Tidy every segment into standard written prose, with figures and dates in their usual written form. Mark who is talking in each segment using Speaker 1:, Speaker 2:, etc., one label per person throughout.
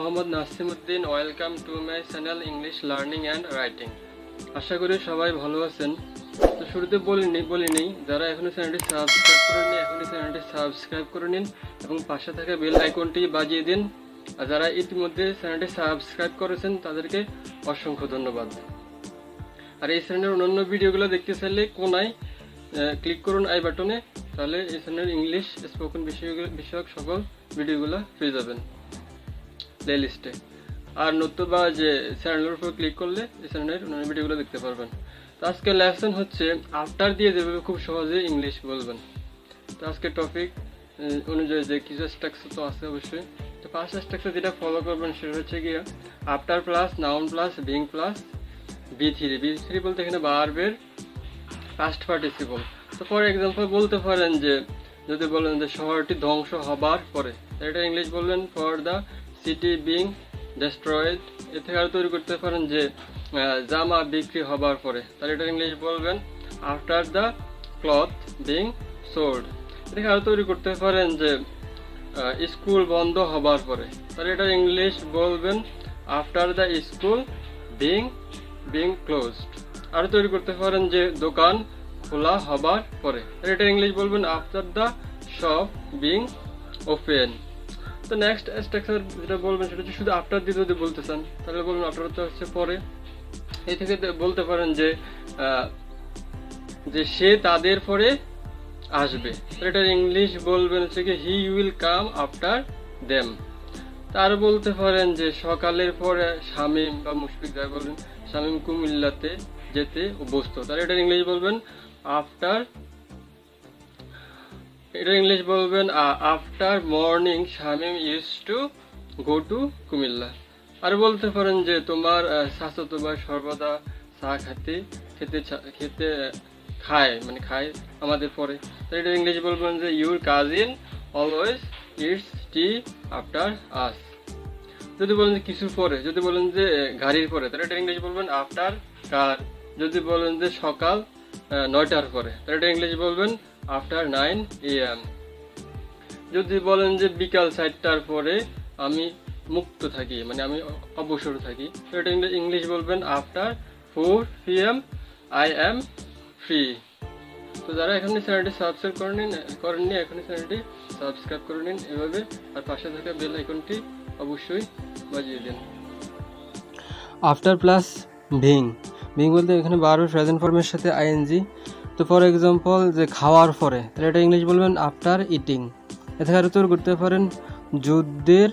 Speaker 1: Mohammad Nasimuddin. Welcome to my channel English learning and writing. আশা করি সবাই ভালো আছেন। তো শুরুতে বলিনি যারা এখনো চ্যানেলটি সাবস্ক্রাইব করেননি এখনই চ্যানেলটি সাবস্ক্রাইব করে নিন এবং পাশে থাকা বেল আইকনটি বাজিয়ে দিন। আর যারা ইতিমধ্যে চ্যানেলটি সাবস্ক্রাইব করেছেন তাদেরকে অসংখ্য ধন্যবাদ। আর এই চ্যানেলের অন্যান্য ভিডিওগুলো দেখতে চাইলে কোনায় ক্লিক করুন আই বাটনে, তাহলে এই চ্যানেলের ইংলিশ স্পোকেন বিষয়ক সকল ভিডিওগুলো পেয়ে যাবেন প্লেলিস্টে। আর নতুবা যে চ্যানেলের উপর ক্লিক করলে এই চ্যানেলের অন্যান্য ভিডিওগুলো দেখতে পারবেন। তো আজকের লেসন হচ্ছে আফটার দিয়ে যেভাবে খুব সহজে ইংলিশ বলবেন। তো আজকের টপিক অনুযায়ী যে কিছু স্ট্রাকচার তো আছে অবশ্যই। তো ফার্স্ট স্ট্রাকচার যেটা ফলো করবেন সেটা হচ্ছে গিয়ে after plus noun plus being plus বি3 বলতে এখানে ভার্বের পাস্ট পার্টিসিপল। তো ফর এক্সাম্পল বলতে পারেন যে যদি বলেন যে শহরটি ধ্বংস হবার পরে, এটা ইংলিশ বলবেন for the city being destroyed. এ থেকে আরও তৈরি করতে পারেন যে জামা বিক্রি হবার পরে, তাহলে এটা ইংলিশ বলবেন after the cloth being sold. এ থেকে আরও তৈরি করতে পারেন যে স্কুল বন্ধ হবার পরে, তাহলে এটা ইংলিশ বলবেন after the school being closed. আরও তৈরি করতে পারেন যে দোকান খোলা হবার পরে, তাহলে এটা ইংলিশ বলবেন after the shop being open. তো নেক্সট স্ট্রাকচার যেটা বলবেন সেটা হচ্ছে শুধু আফটার দিয়ে যদি বলতে চান তাহলে বলবেন আফটার হচ্ছে পরে। এই থেকে বলতে পারেন যে সে তাদের পরে আসবে, তাহলে এটা ইংলিশ বলবেন হচ্ছে কি he will come after them. তার বলতে পারেন যে সকালের পরে শামীম বা মুশফিক যাই বলবেন শামীম কুমিল্লাতে যেতে অভ্যস্ত, তাহলে এটা ইংলিশ বলবেন after morning Shamim use to go to Comilla. আর বলতে পারেন যে তোমার চাচাতো ভাই সর্বদা চা খেতে খায় আমাদের পরে, তাহলে এটা ইংলিশ বলবেন যে your cousin always eats tea after us. যদি বলেন যে কিছুর পরে, যদি বলেন যে গাড়ির পরে, তাহলে এটা ইংলিশ বলবেন আফটার কার। যদি বলেন যে সকাল 9টার পরে, তাহলে এটা ইংলিশ বলবেন আফটার 9 AM। যদি বলেন যে বিকাল 4টার পরে আমি মুক্ত থাকি, আমি অবসর থাকি, তো এটা ইংলিশ বলবেন after 4 PM I am free. তো যারা এখনই চ্যানেলটি সাবস্ক্রাইব করেননি এখনই চ্যানেলটি সাবস্ক্রাইব করে নিন এভাবে, আর পাশে থাকা বেল আইকনটি অবশ্যই বাজিয়ে দিন। আফটার প্লাস বিং বলতে এখানে ভার্বের প্রেজেন্ট ফর্মের সাথে আইএনজি। তো ফর এক্সাম্পল যে খাওয়ার পরে, তাহলে এটা ইংলিশ বলবেন আফটার ইটিং। এতে আরও তৈরি করতে পারেন যুদ্ধের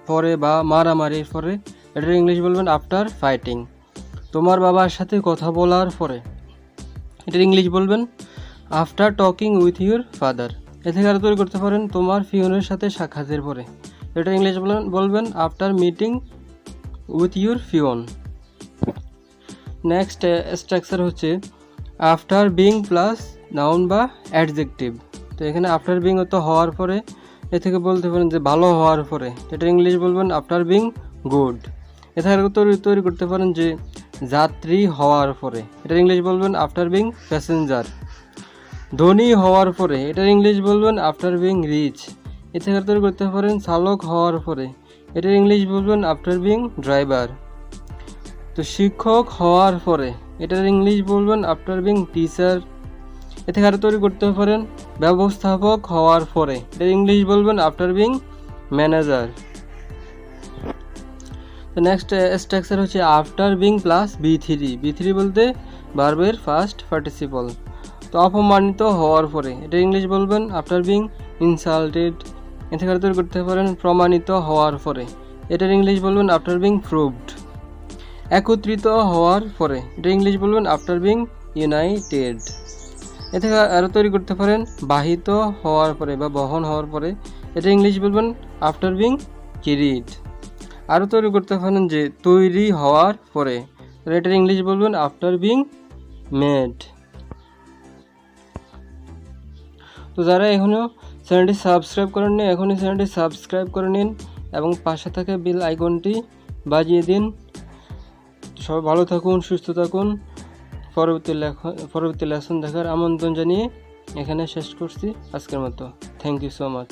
Speaker 1: পরে বা মারামারির পরে, এটা ইংলিশ বলবেন আফটার ফাইটিং। তোমার বাবার সাথে কথা বলার পরে, এটা ইংলিশ বলবেন after talking with your father. এ থেকে আরও তৈরি করতে পারেন তোমার ফিওনের সাথে সাক্ষাতের পরে, এটা ইংলিশ বলবেন after meeting with your fiance. Next structure হচ্ছে আফটার বিং প্লাস নাউন বা অ্যাডজেক্টিভ। তো এখানে আফটার বিং তো হওয়ার পরে, এ থেকে বলতে পারেন যে ভালো হওয়ার পরে, এটা ইংলিশ বলবেন আফটার বিং গুড। এ থেকে তৈরি করতে পারেন যে যাত্রী হওয়ার পরে, এটা ইংলিশ বলবেন আফটার বিং প্যাসেঞ্জার। ধনী হওয়ার পরে, এটা ইংলিশ বলবেন আফটার বিং রিচ। এ থেকে তৈরি করতে পারেন চালক হওয়ার পরে, এটা ইংলিশ বলবেন আফটার বিং ড্রাইভার। তো শিক্ষক হওয়ার পরে, এটার ইংলিশ বলবেন আফটার বিং টিচার। এ থেকে আরও তৈরি করতে পারেন ব্যবস্থাপক হওয়ার পরে, এটার ইংলিশ বলবেন আফটার বিং ম্যানেজার। তো নেক্সট স্ট্রাকচার হচ্ছে আফটার বিং প্লাস বি3 বলতে ভার্বের ফার্স্ট পার্টিসিপল। তো অপমানিত হওয়ার পরে, এটা ইংলিশ বলবেন আফটার বিং ইনসাল্টেড। এ থেকে আরও তৈরি করতে পারেন প্রমাণিত হওয়ার পরে, এটার ইংলিশ বলবেন আফটার বিং প্রুভড। একত্রিত হওয়ার পরে, এটা ইংলিশ বলবেন আফটার বিং ইউনাইটেড। এ থেকে আরও তৈরি করতে পারেন বাহিত হওয়ার পরে বা বহন হওয়ার পরে, এটা ইংলিশ বলবেন আফটার বিং ক্যারিড। আরও তৈরি করতে পারেন যে তৈরি হওয়ার পরে, এটার ইংলিশ বলবেন আফটার বিং মেড। তো যারা এখনও চ্যানেলটি সাবস্ক্রাইব করেননি এখনই চ্যানেলটি সাবস্ক্রাইব করে নিন এবং পাশে থাকা বেল আইকনটি বাজিয়ে দিন। সবাই ভালো থাকুন, সুস্থ থাকুন। পরবর্তী লেসন দেখার আমন্ত্রণ জানিয়ে এখানে শেষ করছি আজকের মতো। Thank you so much.